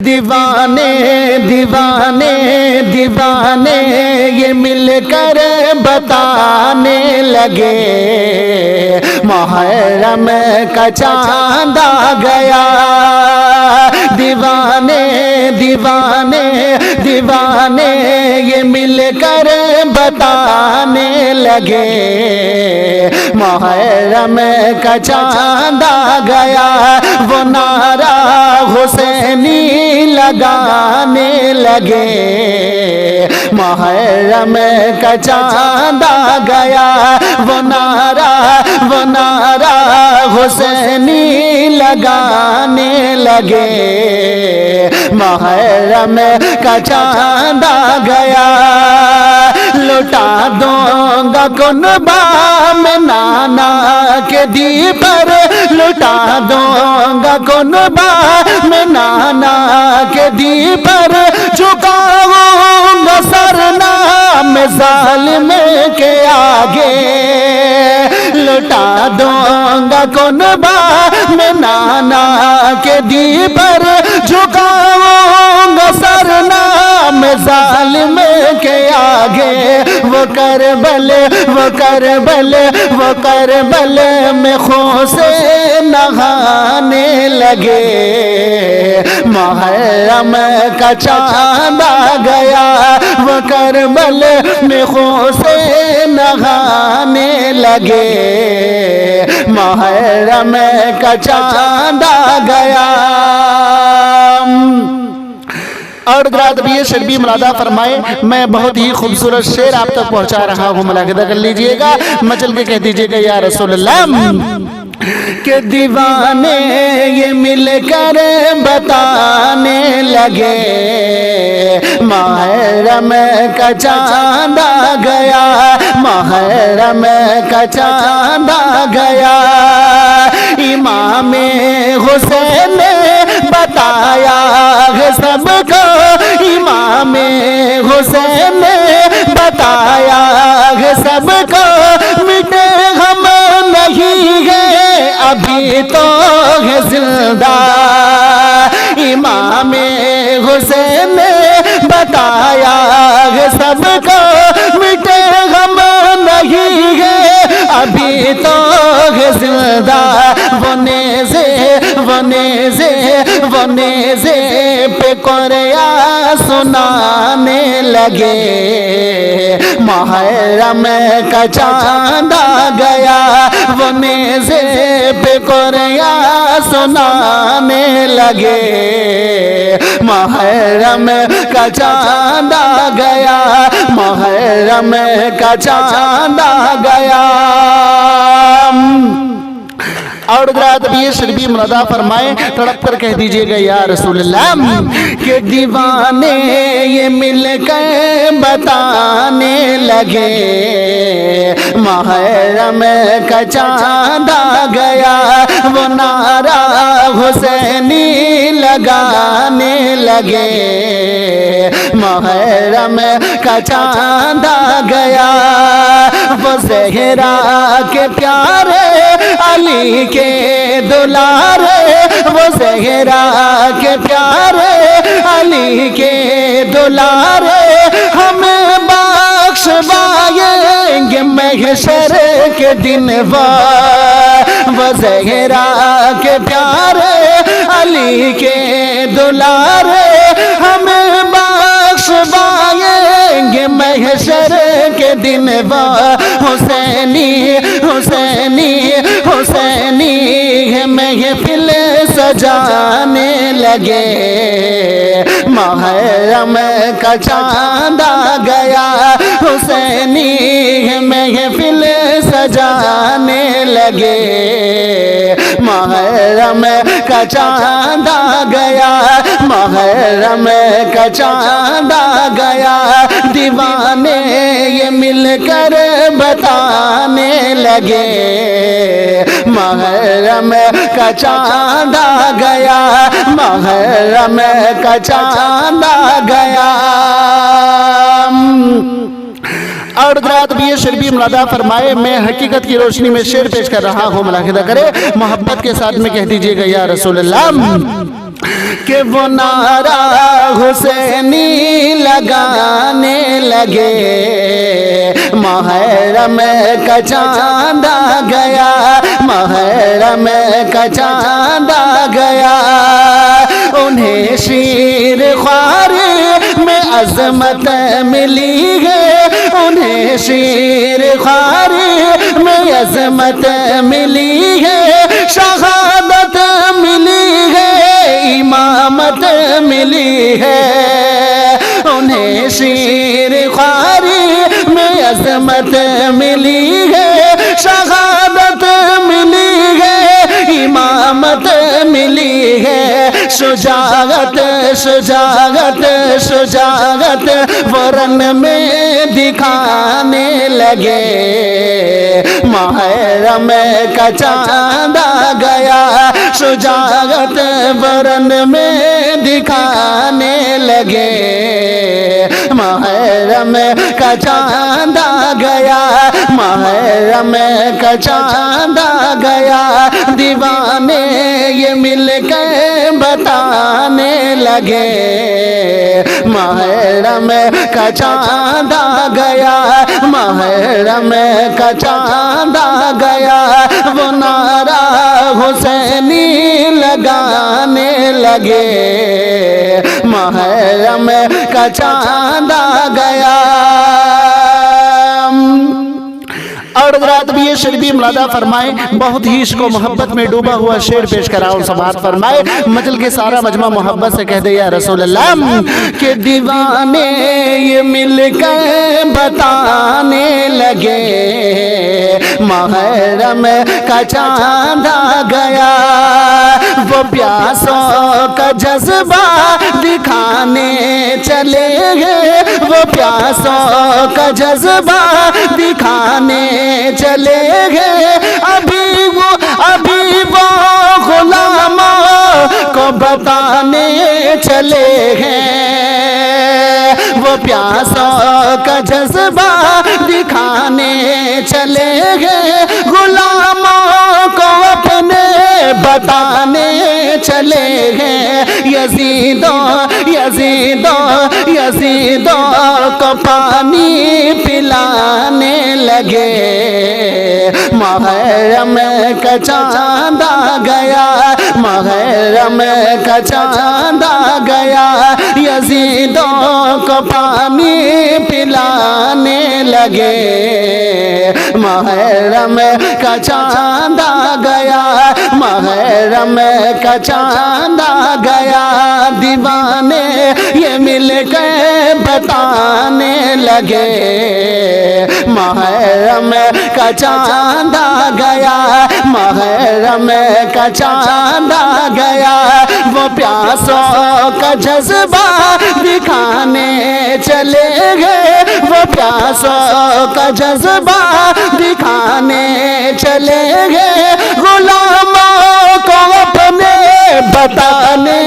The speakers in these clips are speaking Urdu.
دیوانے دیوانے دیوانے یہ مل کر بتانے لگے محرم کا چاند آ گیا دیوانے دیوانے دیوانے یہ مل کر بتانے لگے محرم کا چاند آ گیا وہ نعرہ حسینی لگانے لگے محرم کا چاند آ گیا وہ نعرہ حسینی لگانے لگے محرم کا چاند آ گیا لٹا دوں گا کنبہ میں نانا کے دی پر لٹا دوں گا کنبہ میں نانا کے دی پر جھکاؤں گا سر نام ظالم کے آگے لٹا دوں گا کنبہ میں نانا کے دی پر جھکاؤں گا سر نام ظالم کے آگے وہ کربل وہ کربل وہ کربل میں خون سے نہانے لگے محرم کا چاند آ گیا وہ کربل میں خون سے نہانے لگے محرم کا چاند آ گیا اور حضرات بھی یہ شربی ملادہ فرمائے میں بہت ہی خوبصورت شعر آپ تک پہنچا رہا ہوں ملاحظہ کر لیجئے گا مچل کے کہہ دیجئے گا یا رسول اللہ کہ دیوانے یہ مل کر بتانے لگے محرم کا چاند آ گیا محرم کا چاند آ گیا امام حسین نے بتایا ہے سب کو امام حسین نے بتایا ہے سب کو مٹے غم نہیں ہے ابھی تو ہے زندہ امام حسین نے بتایا ہے سب کو مٹے غم نہیں ہے ابھی تو ہے زندہ وہ نیزے وہ نیزے وہ نیزے پہ قرآن سنانے لگے محرم کا چاند آ گیا وہ نیزے پہ قرآن سنانے لگے محرم کا چاند آ گیا محرم کا چاند آ گیا اور حضرات بھی یہ شربی ملادہ فرمائے تڑپ کر کہہ دیجئے گا یا رسول اللہ کہ دیوانے یہ مل کر بتانے لگے محرم کا چاند آ گیا وہ نعرہ حسینی لگانے لگے محرم کا چاند آ گیا وہ زہرا کے پیارے علی کے دلارے وہ زہرا کے پیارے علی کے دلارے ہمیں بخشوائیں گے محشر کے دن وہ زہرا کے پیارے علی کے دلارے ہمیں بخشوائیں گے محشر کے دن حسینی حسینی حسینی محفل سجانے لگے محرم کا چاند آ گیا حسینی محفل سجانے لگے محرم کا چاند آ گیا محرم کا چاند آ گیا دیوانے یہ مل کر بتانے لگے محرم کا چاند آ گیا محرم کا چاند آ گیا اور حضرات بھی یہ شربی ملادہ فرمائے میں حقیقت کی روشنی میں شعر پیش کر رہا ہوں ملاحظہ کرے محبت کے ساتھ میں کہہ دیجئے گا یا رسول اللہ کہ وہ نعرہ حسینی لگانے لگے، محرم کا چاند آ گیا، محرم کا چاند آ گیا، انہیں شیر خوار میں عظمت ملی ہے، انہیں شیر خوار میں عظمت ملی ہے، شہادت ملی ہے، امامت ملی ہے، انہیں شیر خواری میں عظمت ملی ہے، شہادت ملی ہے، امامت ملی ہے، شجاعت شجاعت شجاعت ورن میں دکھانے لگے، محرم کا چاند آ گیا، شجاعت ورن میں دکھانے لگے، محرم کا چاند آ گیا، محرم کا چاند آ گیا، دیوانے یہ مل کے بتانے لگے، محرم کا چاند آ گیا، محرم کا چاند آ گیا، وہ نعرہ حسینی لگانے لگے، محرم کا چاند آ گیا۔ اور حضرات بھی یہ شعر بھی ملادہ فرمائے، بہت ہی عشق و محبت میں ڈوبا ہوا شعر پیش کرا اور سماعت فرمائے، مجل کے سارا مجمع محبت سے کہہ دے یا رسول اللہ کہ دیوانے یہ مل کر بتانے لگے، محرم کا چاند آ گیا، وہ پیاسوں کا جذبہ دکھانے چلے گئے، وہ پیاسوں کا جذبہ دکھانے چلے گئے، ابھی وہ غلاموں کو بتانے چلے گئے، وہ پیاسوں کا جذبہ دکھانے چلے گئے، غلاموں کو اپنے بتانے چلے گئے، یزیدوں کو پانی پلانے لگے، محرم کا چاند آ گیا، محرم کا چاند آ گیا، یزیدوں کو پانی پلانے لگے، محرم کا چاند آ گیا، محرم کا چاند آ گیا، دیوانے یہ مل کے بتانے لگے، محرم کا چاند آ گیا، محرم کا چاند آ گیا، وہ پیاسوں کا جذبہ دکھانے چلے گئے، وہ پیاسوں کا جذبہ دکھانے چلے گئے، غلاموں کو اپنے بتانے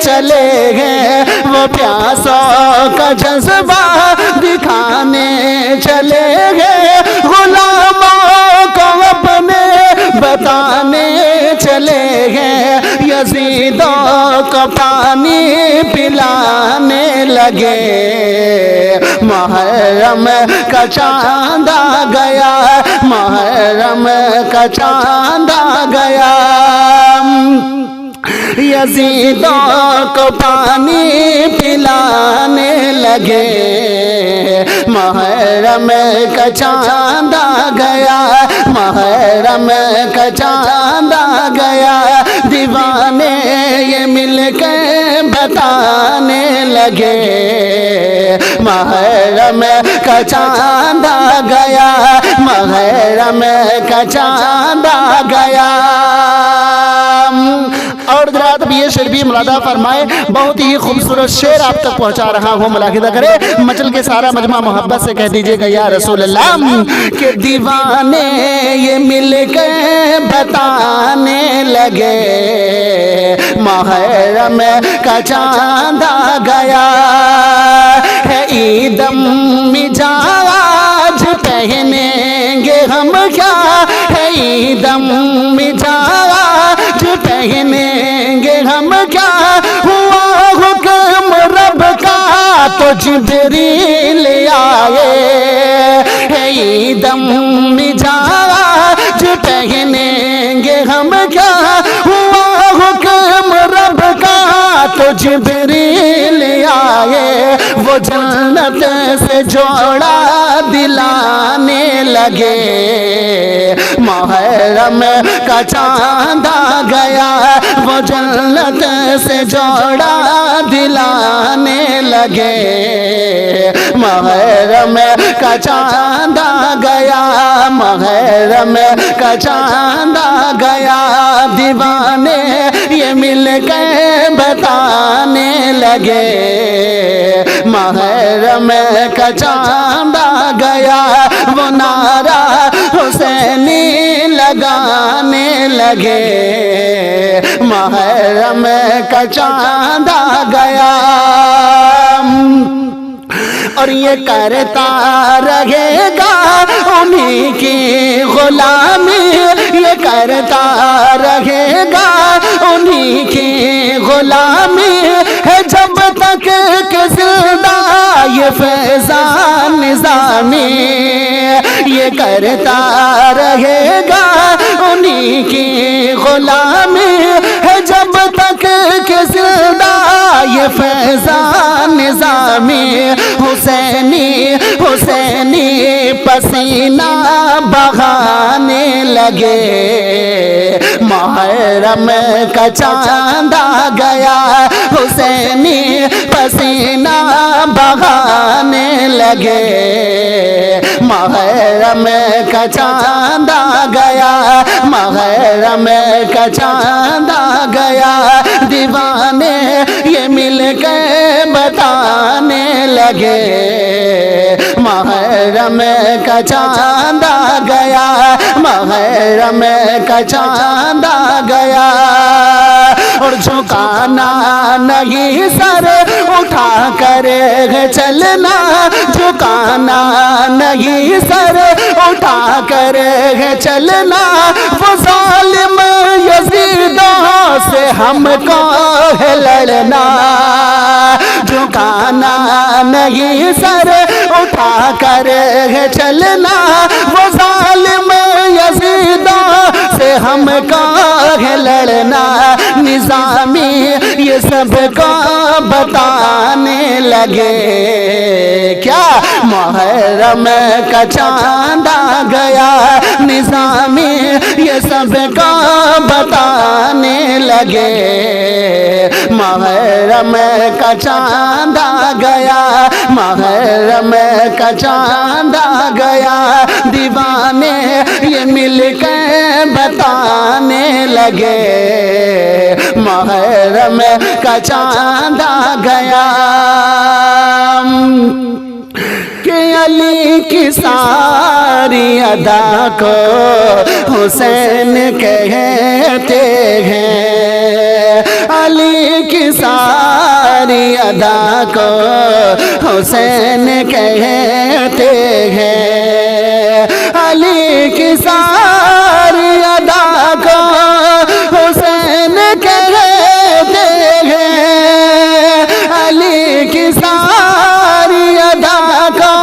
چلے گئے، وہ پیاسوں کا جذبہ دکھانے چلے گئے، غلاموں کو اپنے بتانے چلے گئے، یزیدوں کو پانی پلانے لگے، محرم کا چاند آ گیا، محرم کا چاند آ گیا، یزیدوں کو پانی پلانے لگے، محرم کا چاند آ گیا، محرم کا چاند آ گیا، دیوانے یہ مل کے بتانے لگے، محرم کا چاند آ گیا، محرم کا چاند آ گیا۔ اور حضرات بھی یہ شعر بھی ملادہ فرمائے، بہت ہی خوبصورت شعر آپ تک پہنچا رہا ہوں، ملاحظہ کرے، مچل کے سارا مجمع محبت سے کہہ دیجئے گا یا رسول اللہ کہ دیوانے یہ مل کے بتانے لگے، محرم کا چاند آ گیا، ہے عید مجاج پہنیں گے ہم کیا، ہے عید مجاج پہنیں گے ہم کیا، تو جبریل آئے، ہے دم مزاج پہنیں گے ہم کیا ہوا حکم رب کا، تو جبریل آئے وہ جنت سے جوڑا دلانے لگے، محرم کا چاند آ گیا وہ جنت سے جوڑا دلانے لگے، محرم کا چاند آ گیا، محرم کا چاند آ گیا، دیوانے یہ مل کے بتانے لگے، محرم کا چاند آ گیا، وہ نعرہ حسینی لگانے لگے، محرم کا چاند آ گیا، اور یہ کرتا رہے گا انہی کی غلامی، یہ کرتا رہے گا انہی کی غلامی، ہے جب تک کہ زندہ یہ فیضان نظامی، یہ کرتا رہے گا انہی کی غلامی، ہے جب تک کہ زندہ یہ فیضان نظامی، حسینی حسینی پسینہ بہانے لگے، محرم کا چاند آ گیا، حسینی پسینہ بہانے لگے، محرم کا چاند آ گیا، محرم کا چاند آ گیا، دیوانے یہ مل کے بتانے لگے، محرم کا چاند آ گیا، محرم کا چاند آ گیا، اور جھکانا نہیں سر اٹھا کر چلنا، جھکانا نہیں سر اٹھا کر چلنا، وہ ظالم یزیدوں سے ہم کو ہے لڑنا، جھکانا نہیں سر اٹھا کر چلنا، وہ ظالم یزیدوں سے ہم کو ہے لڑنا، نظامی یہ سب کو بتانے لگے، کیا محرم کا چاند آ گیا، نظامی یہ سب کو بتانے لگے، محرم کا چاند آ گیا، محرم کا چاند آ گیا، دیوانے یہ مل کے بتانے لگے، محرم کا چاند آ گیا، کہ علی کی ساری ادا کو حسین کہتے ہیں، علی کی ساری ادا کو حسین کہتے ہیں، علی کی ساری ادا کو حسین کہتے ہیں، علی کی ساری ادا کو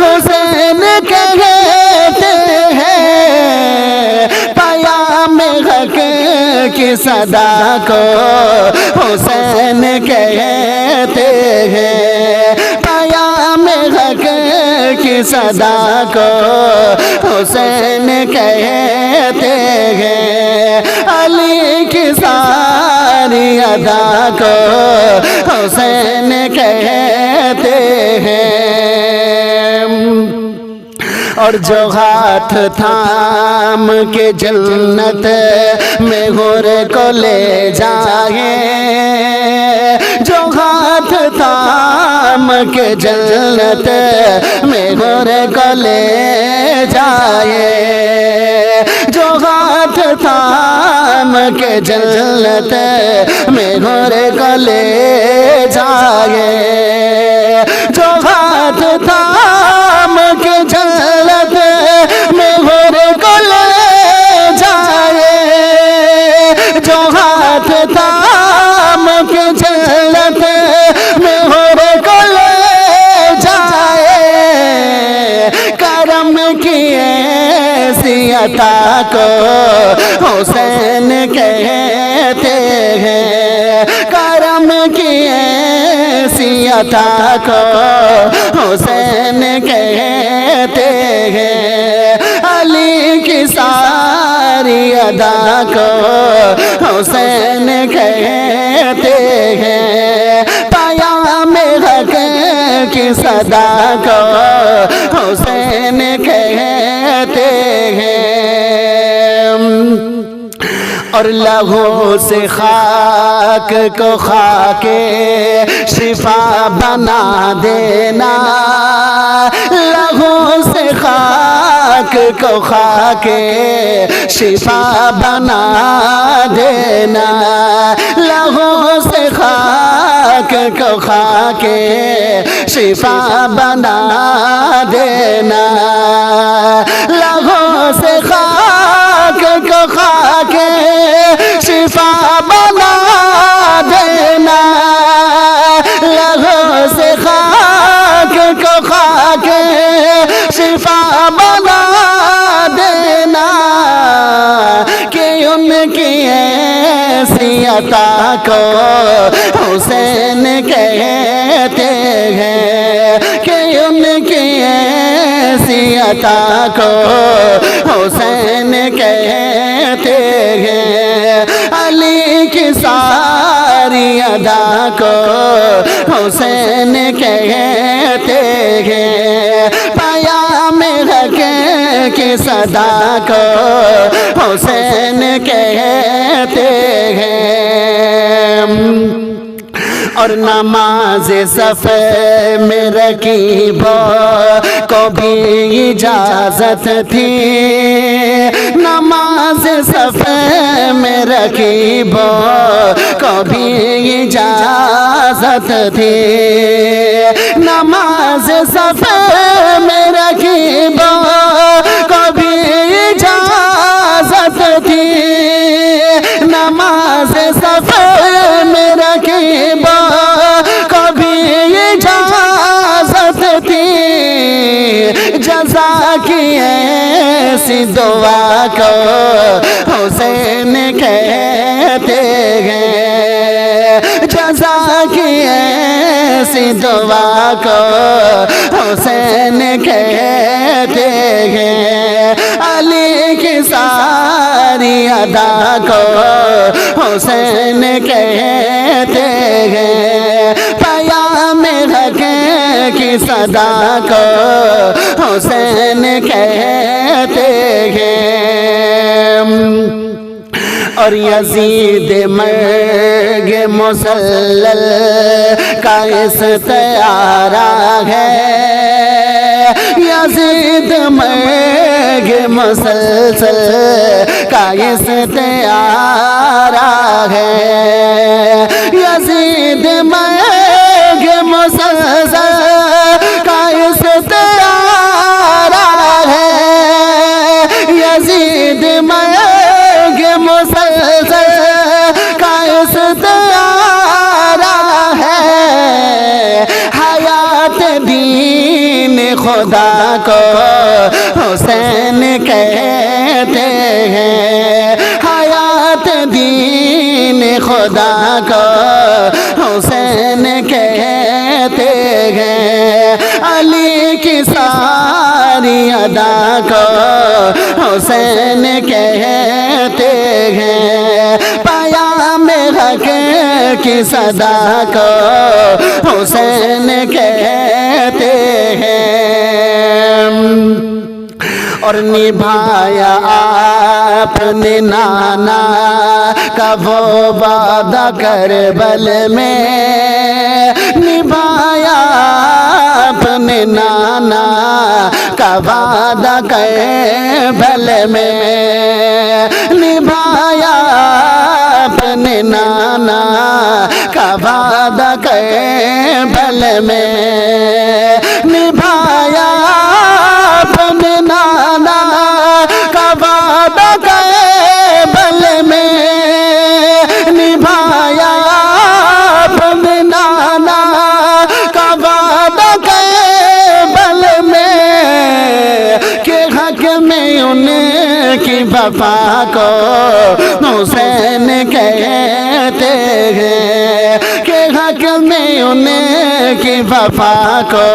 حسین کہتے ہیں، پیام حق کی صدا کو حسین کہتے ہیں، پیام حق کی صدا کو حسین کہتے ہیں، علی کی ساری ادا کو حسین کہتے ہیں، اور جو ہاتھ تھام کے جنت میں حور کو لے جائے، جو ہاتھ تھام کے جنت میں حور کو لے جائے، جو ہاتھ تھام کے جنت میں حور کو لے جائے، جو ہاتھ تھام کے جنت میں حور کو لے جائے، جو ہاتھ تھام کے جنت میں حور کو لے عطا کو حسین کہتے ہیں، کرم کی ایسی عطا کو حسین کہتے ہیں، علی کی ساری ادا کو حسین کہتے ہیں، پیام حق کی صدا کو حسین کہتے ہیں، اور لہو سے خاک کو خاک شفا بنا دینا، لہو سے خاک کو خاک شفا بنا دینا، لہو سے خاک کو خاک شفا بنا دینا، لہو سے خاک کو خاک شفا بنا دینا، لہو سے خاک کو خاک شفا بنا دینا، کہ ان کی ایسی عطا کو حسین کہتے ہیں، کہ ان کی ایسی عطا کو حسین کہتے ہیں، علی کی ساری ادا کو حسین کہتے ہیں، پیام حق کی صدا کو حسین کہتے ہیں، اور نماز صف میں رکیبوں کو بھی اجازت تھی، نماز صف میں رکیبوں کو بھی اجازت تھی، نماز صف میں رکیبوں کو بھی اجازت تھی، نماز صف میں رکیبوں کو بھی اجازت تھی، جزا کی ایسی دعا کو حسین کہتے ہیں، جزا کی ایسی دعا کو حسین کہتے ہیں، علی کی ساری ادا کو حسین کہتے ہیں، پیام حق کی صدا کو حسین کہتے ہیں، اور یزید مرگ مسلل کا استعارہ ہے، یزید مرگ مسلسل کا استعارہ ہے، یزید مرگ مسلسل کا استعارہ ہے، یزید مرگ مسلسل کا استعارہ ہے، حیات دین خدا کو حسین کہتے ہیں، حیات دین خدا کو حسین کہتے ہیں، علی کی ساری ادا کو حسین کہتے ہیں، پیام حق کی صدا کو حسین کہتے ہیں، اور نبھایا آپ نے نانا کا وہ وعدہ کربل میں، نبھایا آپ نے نانا کا وعدہ کربل میں، نبھایا آپ نے نانا کا وعدہ کربل میں، نبھایا اپنے نانا کا وعدہ کربل میں، نبھایا اپنے نانا کا وعدہ کربل میں، کہ حق میں ان میں ان کی وفا کو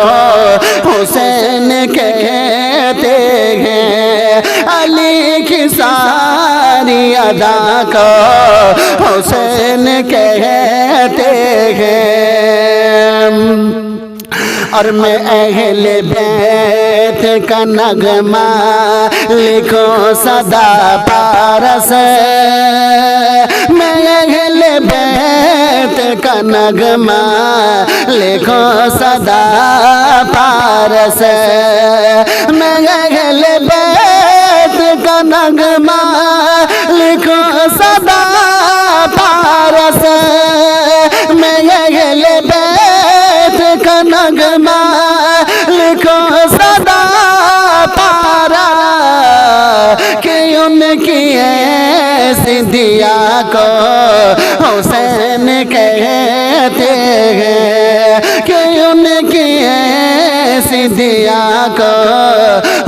حسین کہتے ہیں، علی کی ساری ادا کو حسین کہتے ہیں۔ اور میں اہل بیت کا نغمہ لکھو صدا پارس، میں اہل بیت کا نغمہ لکھو صدا پارس، میں اہل بیت کا نغمہ لکھو صدا پارس، میں اہل بیت کا نغمہ لکھو صدا پارا، کہ ان کی ایسی دیا کو حسین کہتے ہیں، کہ ان کی ایسی دیا کو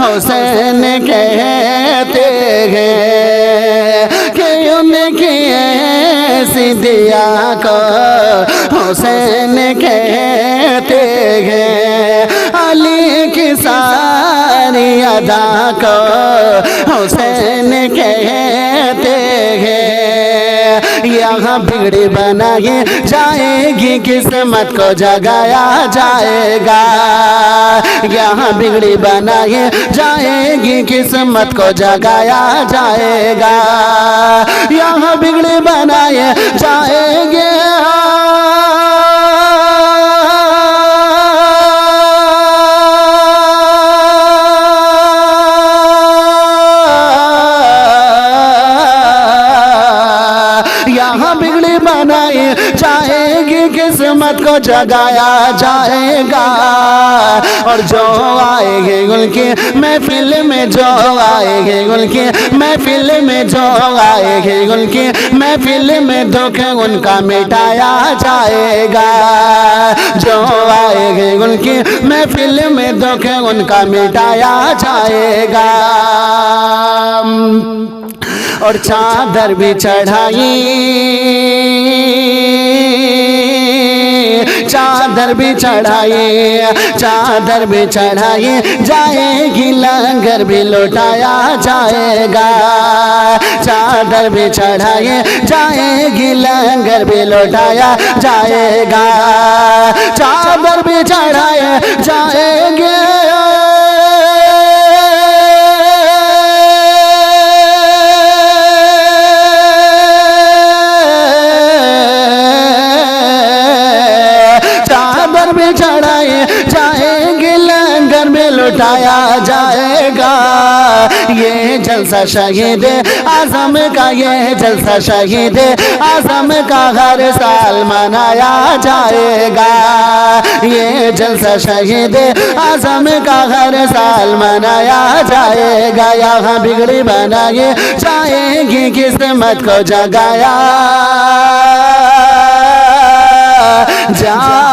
حسین کہتے ہیں، کہ ان کی ایسی دیا کو حسین کہتے ہیں، علی کی ساری ادا کو حسین کہتے ہیں۔ یہاں بگڑی بنائی جائے گی، قسمت کو جگایا جائے گا، یہاں بگڑی بنائی جائے گی، قسمت کو جگایا جائے گا، یہاں بگڑی بنائی جائے گی، یہاں بگڑی بنائی جائے گی، قسمت کو جگایا جائے گا، اور جو آئے گے ان کی محفل میں، جو آئے گے ان کی محفل میں، جو آئے گے ان کی محفل میں، دکھ ان کا مٹایا جائے گا، جو آئے گے ان کی محفل میں، دکھ ان کا مٹایا جائے گا۔ اور چادر بھی چڑھائی، چادر بھی چڑھائی، چادر بھی چڑھائی جائے گی، لنگر بھی لوٹایا جائے گا، چادر بھی چڑھائی جائے گی، لنگر بھی لوٹایا جائے گا، چادر بھی چڑھائی جائے گی، چڑھائے جائیں گے، لنگر میں لٹایا جائے گا، یہ جلسہ شہید اعظم کا، یہ جلسہ شہید اعظم کا ہر سال منایا جائے گا، یہ جلسہ شہید اعظم کا ہر سال منایا جائے گا، یہاں بگڑی بنائی جائے گی، قسمت کو جگایا جائے